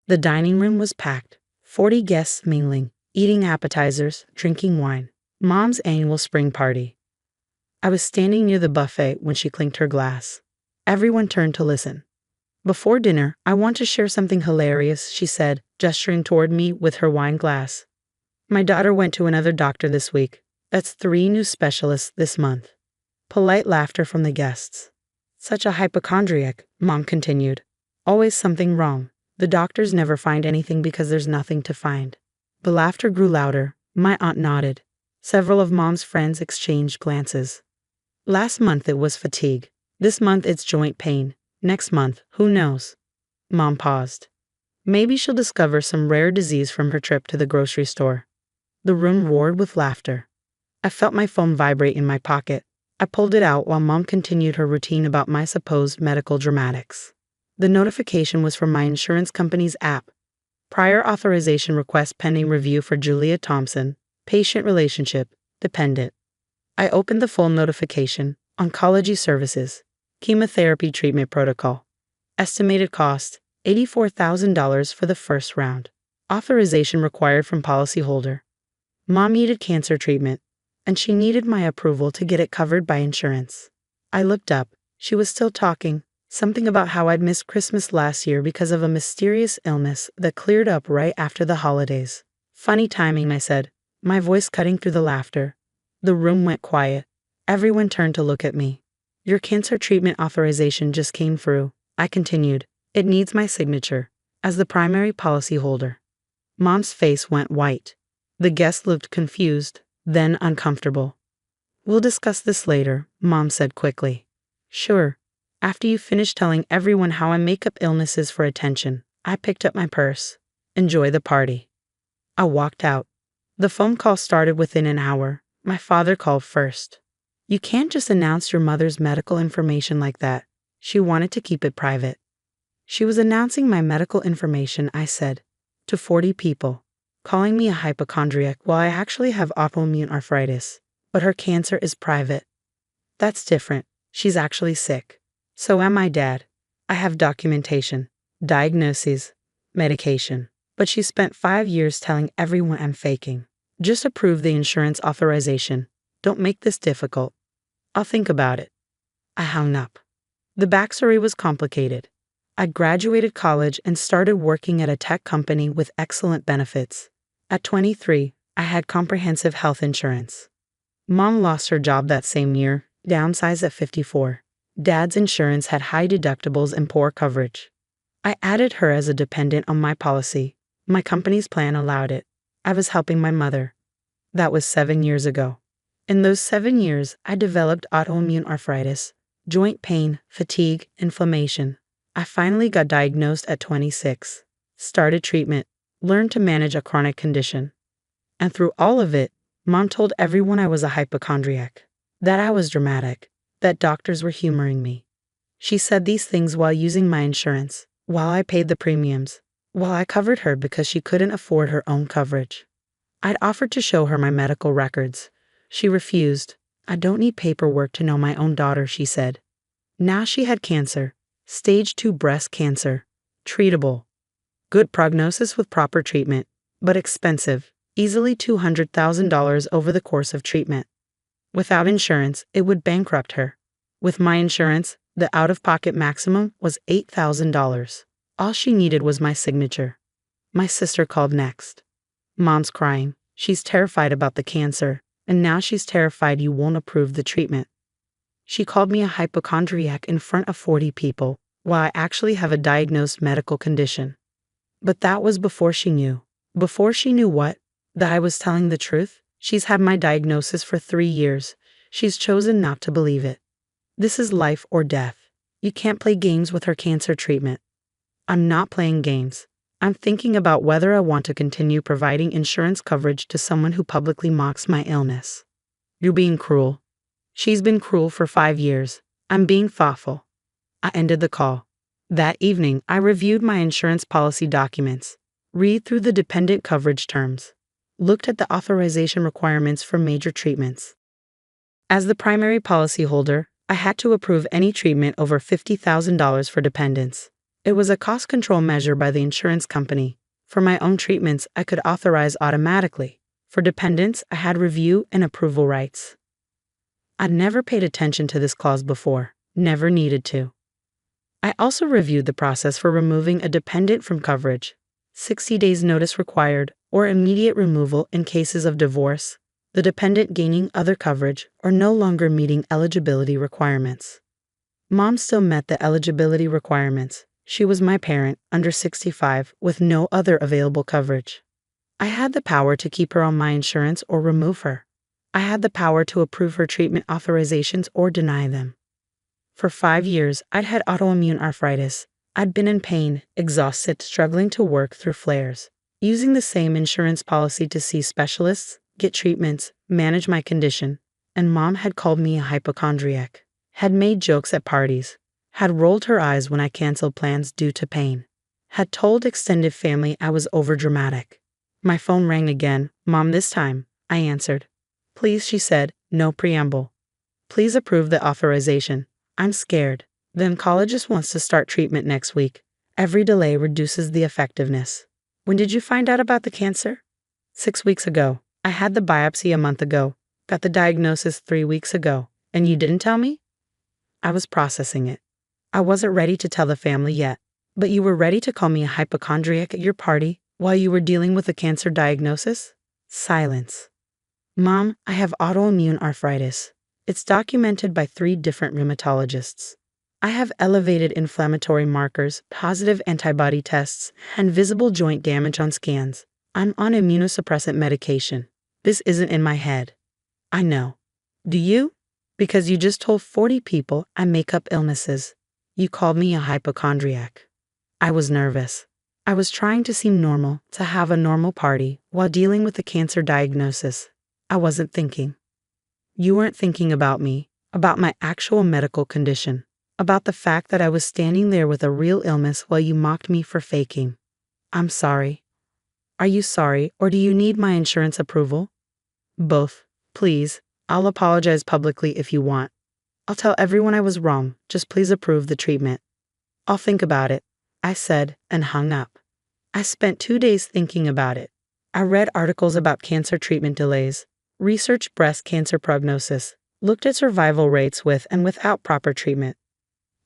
The dining room was packed, 40 guests mingling, eating appetizers, drinking wine. Mom's annual spring party. I was standing near the buffet when she clinked her glass. Everyone turned to listen. "Before dinner, I want to share something hilarious," she said, gesturing toward me with her wine glass. "My daughter went to another doctor this week. That's 3 new specialists this month." Polite laughter from the guests. "Such a hypochondriac," Mom continued. "Always something wrong. The doctors never find anything because there's nothing to find." The laughter grew louder. My aunt nodded. Several of Mom's friends exchanged glances. "Last month it was fatigue. This month it's joint pain. Next month, who knows?" Mom paused. "Maybe she'll discover some rare disease from her trip to the grocery store." The room roared with laughter. I felt my phone vibrate in my pocket. I pulled it out while Mom continued her routine about my supposed medical dramatics. The notification was from my insurance company's app. Prior authorization request pending review for Julia Thompson. Patient relationship, dependent. I opened the full notification. Oncology services. Chemotherapy treatment protocol. Estimated cost, $84,000 for the first round. Authorization required from policyholder. Mom needed cancer treatment, and she needed my approval to get it covered by insurance. I looked up. She was still talking. Something about how I'd missed Christmas last year because of a mysterious illness that cleared up right after the holidays. "Funny timing," I said, my voice cutting through the laughter. The room went quiet. Everyone turned to look at me. "Your cancer treatment authorization just came through," I continued. "It needs my signature, as the primary policyholder." Mom's face went white. The guests looked confused, then uncomfortable. "We'll discuss this later," Mom said quickly. "Sure. After you finish telling everyone how I make up illnesses for attention." I picked up my purse. "Enjoy the party." I walked out. The phone call started within an hour. My father called first. "You can't just announce your mother's medical information like that." She wanted to keep it private. "She was announcing my medical information," I said, "to 40 people, calling me a hypochondriac while I actually have autoimmune arthritis. But her cancer is private." "That's different. She's actually sick." "So am I, Dad. I have documentation, diagnoses, medication." "But she spent 5 years telling everyone I'm faking." "Just approve the insurance authorization. Don't make this difficult." "I'll think about it." I hung up. The backstory was complicated. I graduated college and started working at a tech company with excellent benefits. At 23, I had comprehensive health insurance. Mom lost her job that same year, downsized at 54. Dad's insurance had high deductibles and poor coverage. I added her as a dependent on my policy. My company's plan allowed it. I was helping my mother. That was 7 years ago. In those 7 years, I developed autoimmune arthritis, joint pain, fatigue, inflammation. I finally got diagnosed at 26, started treatment, learned to manage a chronic condition. And through all of it, Mom told everyone I was a hypochondriac, that I was dramatic, that doctors were humoring me. She said these things while using my insurance, while I paid the premiums, while I covered her because she couldn't afford her own coverage. I'd offered to show her my medical records. She refused. "I don't need paperwork to know my own daughter," she said. Now she had cancer, stage 2 breast cancer, treatable. Good prognosis with proper treatment, but expensive, easily $200,000 over the course of treatment. Without insurance, it would bankrupt her. With my insurance, the out-of-pocket maximum was $8,000. All she needed was my signature. My sister called next. "Mom's crying. She's terrified about the cancer, and now she's terrified you won't approve the treatment." She called me a hypochondriac in front of 40 people, while I actually have a diagnosed medical condition. But that was before she knew. Before she knew what? That I was telling the truth? She's had my diagnosis for 3 years. She's chosen not to believe it. This is life or death. You can't play games with her cancer treatment. I'm not playing games. I'm thinking about whether I want to continue providing insurance coverage to someone who publicly mocks my illness. "You're being cruel." She's been cruel for 5 years. I'm being thoughtful. I ended the call. That evening, I reviewed my insurance policy documents, read through the dependent coverage terms, looked at the authorization requirements for major treatments. As the primary policyholder, I had to approve any treatment over $50,000 for dependents. It was a cost control measure by the insurance company. For my own treatments, I could authorize automatically. For dependents, I had review and approval rights. I'd never paid attention to this clause before, never needed to. I also reviewed the process for removing a dependent from coverage. 60 days notice required, or immediate removal in cases of divorce, the dependent gaining other coverage, or no longer meeting eligibility requirements. Mom still met the eligibility requirements. She was my parent, under 65, with no other available coverage. I had the power to keep her on my insurance or remove her. I had the power to approve her treatment authorizations or deny them. For 5 years, I'd had autoimmune arthritis. I'd been in pain, exhausted, struggling to work through flares. Using the same insurance policy to see specialists, get treatments, manage my condition. And Mom had called me a hypochondriac, had made jokes at parties, had rolled her eyes when I canceled plans due to pain, had told extended family I was overdramatic. My phone rang again. Mom, this time, I answered. Please, she said, no preamble. Please approve the authorization. I'm scared. The oncologist wants to start treatment next week. Every delay reduces the effectiveness. When did you find out about the cancer? 6 weeks ago. I had the biopsy a month ago. Got the diagnosis 3 weeks ago. And you didn't tell me? I was processing it. I wasn't ready to tell the family yet. But you were ready to call me a hypochondriac at your party while you were dealing with a cancer diagnosis? Silence. Mom, I have autoimmune arthritis. It's documented by 3 different rheumatologists. I have elevated inflammatory markers, positive antibody tests, and visible joint damage on scans. I'm on immunosuppressant medication. This isn't in my head. I know. Do you? Because you just told 40 people I make up illnesses. You called me a hypochondriac. I was nervous. I was trying to seem normal, to have a normal party, while dealing with a cancer diagnosis. I wasn't thinking. You weren't thinking about me, about my actual medical condition, about the fact that I was standing there with a real illness while you mocked me for faking. I'm sorry. Are you sorry, or do you need my insurance approval? Both. Please. I'll apologize publicly if you want. I'll tell everyone I was wrong. Just please approve the treatment. I'll think about it, I said, and hung up. I spent 2 days thinking about it. I read articles about cancer treatment delays, researched breast cancer prognosis, looked at survival rates with and without proper treatment.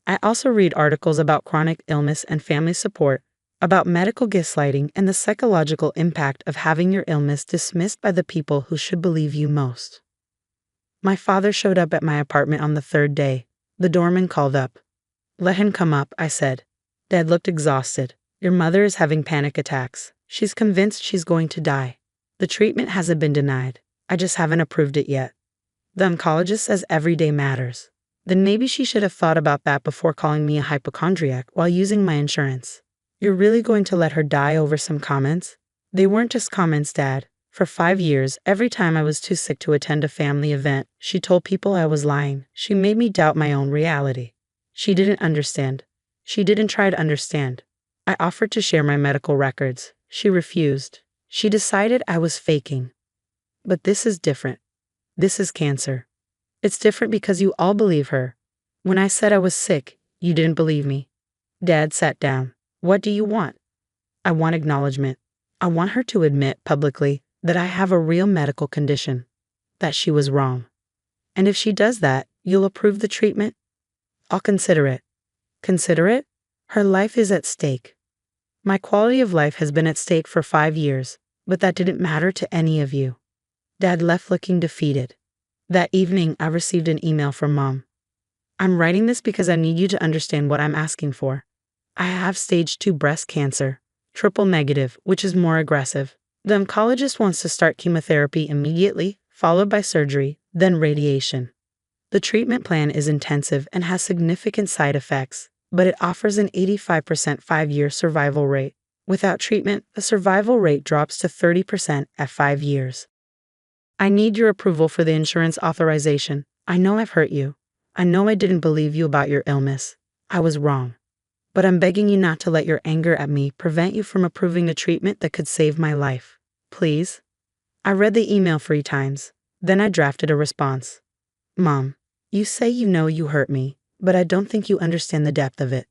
I also read articles about chronic illness and family support, about medical gaslighting and the psychological impact of having your illness dismissed by the people who should believe you most. My father showed up at my apartment on the 3rd day. The doorman called up. Let him come up, I said. Dad looked exhausted. Your mother is having panic attacks. She's convinced she's going to die. The treatment hasn't been denied. I just haven't approved it yet. The oncologist says every day matters. Then maybe she should have thought about that before calling me a hypochondriac while using my insurance. You're really going to let her die over some comments? They weren't just comments, Dad. For 5 years, every time I was too sick to attend a family event, she told people I was lying. She made me doubt my own reality. She didn't understand. She didn't try to understand. I offered to share my medical records. She refused. She decided I was faking. But this is different. This is cancer. It's different because you all believe her. When I said I was sick, you didn't believe me. Dad sat down. What do you want? I want acknowledgement. I want her to admit publicly that I have a real medical condition, that she was wrong. And if she does that, you'll approve the treatment? I'll consider it. Consider it? Her life is at stake. My quality of life has been at stake for 5 years, but that didn't matter to any of you. Dad left looking defeated. That evening, I received an email from Mom. I'm writing this because I need you to understand what I'm asking for. I have stage 2 breast cancer, triple negative, which is more aggressive. The oncologist wants to start chemotherapy immediately, followed by surgery, then radiation. The treatment plan is intensive and has significant side effects, but it offers an 85% 5-year survival rate. Without treatment, the survival rate drops to 30% at 5 years. I need your approval for the insurance authorization. I know I've hurt you. I know I didn't believe you about your illness. I was wrong. But I'm begging you not to let your anger at me prevent you from approving a treatment that could save my life. Please? I read the email 3 times. Then I drafted a response. Mom, you say you know you hurt me, but I don't think you understand the depth of it.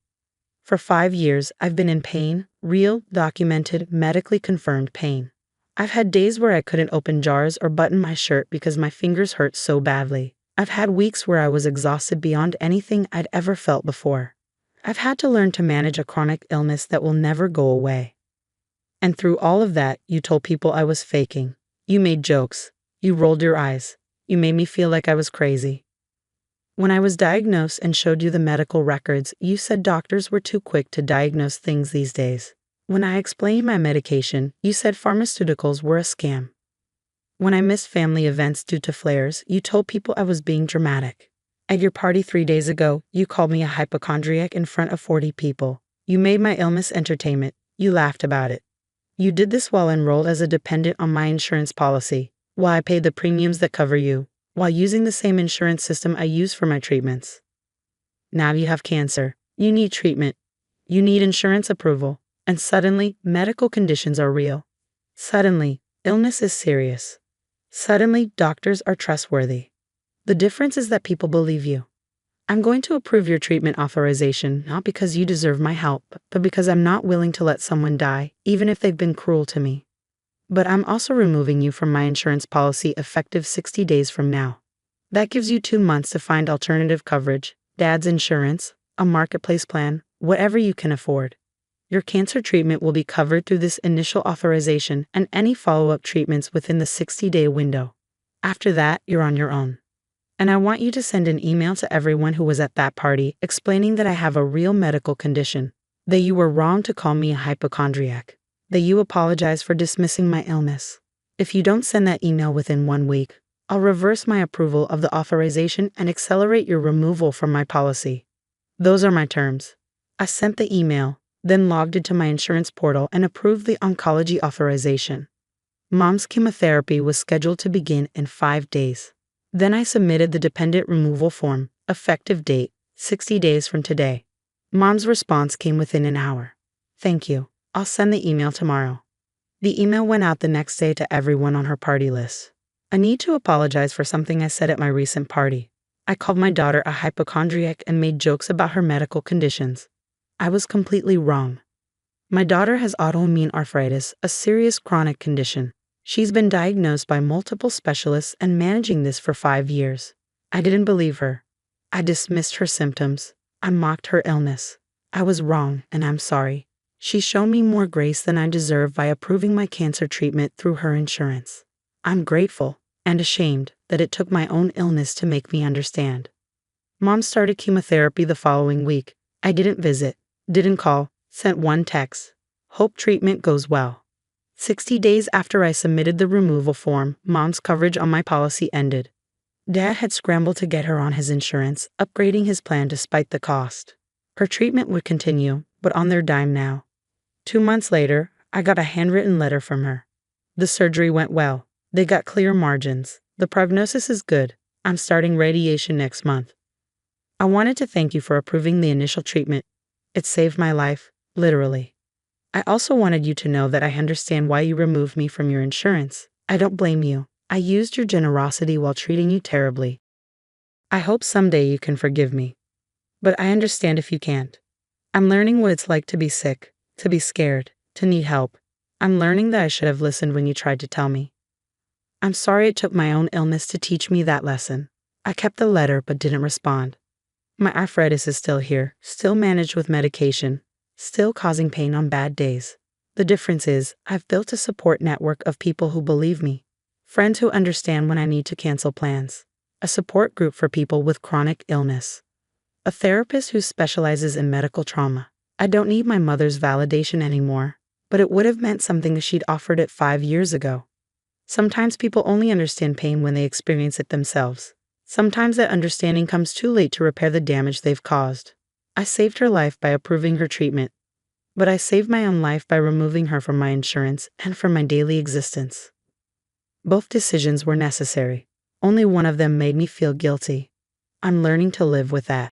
For 5 years, I've been in pain, real, documented, medically confirmed pain. I've had days where I couldn't open jars or button my shirt because my fingers hurt so badly. I've had weeks where I was exhausted beyond anything I'd ever felt before. I've had to learn to manage a chronic illness that will never go away. And through all of that, you told people I was faking. You made jokes. You rolled your eyes. You made me feel like I was crazy. When I was diagnosed and showed you the medical records, you said doctors were too quick to diagnose things these days. When I explained my medication, you said pharmaceuticals were a scam. When I missed family events due to flares, you told people I was being dramatic. At your party 3 days ago, you called me a hypochondriac in front of 40 people. You made my illness entertainment. You laughed about it. You did this while enrolled as a dependent on my insurance policy, while I paid the premiums that cover you, while using the same insurance system I use for my treatments. Now you have cancer. You need treatment. You need insurance approval. And suddenly, medical conditions are real. Suddenly, illness is serious. Suddenly, doctors are trustworthy. The difference is that people believe you. I'm going to approve your treatment authorization, not because you deserve my help, but because I'm not willing to let someone die, even if they've been cruel to me. But I'm also removing you from my insurance policy effective 60 days from now. That gives you 2 months to find alternative coverage, dad's insurance, a marketplace plan, whatever you can afford. Your cancer treatment will be covered through this initial authorization and any follow-up treatments within the 60-day window. After that, you're on your own. And I want you to send an email to everyone who was at that party explaining that I have a real medical condition, that you were wrong to call me a hypochondriac, that you apologize for dismissing my illness. If you don't send that email within 1 week, I'll reverse my approval of the authorization and accelerate your removal from my policy. Those are my terms. I sent the email, then logged into my insurance portal and approved the oncology authorization. Mom's chemotherapy was scheduled to begin in 5 days. Then I submitted the dependent removal form, effective date, 60 days from today. Mom's response came within an hour. Thank you. I'll send the email tomorrow. The email went out the next day to everyone on her party list. I need to apologize for something I said at my recent party. I called my daughter a hypochondriac and made jokes about her medical conditions. I was completely wrong. My daughter has autoimmune arthritis, a serious chronic condition. She's been diagnosed by multiple specialists and managing this for 5 years. I didn't believe her. I dismissed her symptoms. I mocked her illness. I was wrong, and I'm sorry. She's shown me more grace than I deserve by approving my cancer treatment through her insurance. I'm grateful and ashamed that it took my own illness to make me understand. Mom started chemotherapy the following week. I didn't visit, didn't call, sent 1 text. Hope treatment goes well. 60 days after I submitted the removal form, Mom's coverage on my policy ended. Dad had scrambled to get her on his insurance, upgrading his plan despite the cost. Her treatment would continue, but on their dime now. 2 months later, I got a handwritten letter from her. The surgery went well. They got clear margins. The prognosis is good. I'm starting radiation next month. I wanted to thank you for approving the initial treatment. It saved my life, literally. I also wanted you to know that I understand why you removed me from your insurance. I don't blame you. I used your generosity while treating you terribly. I hope someday you can forgive me. But I understand if you can't. I'm learning what it's like to be sick, to be scared, to need help. I'm learning that I should have listened when you tried to tell me. I'm sorry it took my own illness to teach me that lesson. I kept the letter but didn't respond. My arthritis is still here, still managed with medication, still causing pain on bad days. The difference is, I've built a support network of people who believe me, friends who understand when I need to cancel plans, a support group for people with chronic illness, a therapist who specializes in medical trauma. I don't need my mother's validation anymore, but it would have meant something if she'd offered it 5 years ago. Sometimes people only understand pain when they experience it themselves. Sometimes that understanding comes too late to repair the damage they've caused. I saved her life by approving her treatment, but I saved my own life by removing her from my insurance and from my daily existence. Both decisions were necessary. Only one of them made me feel guilty. I'm learning to live with that.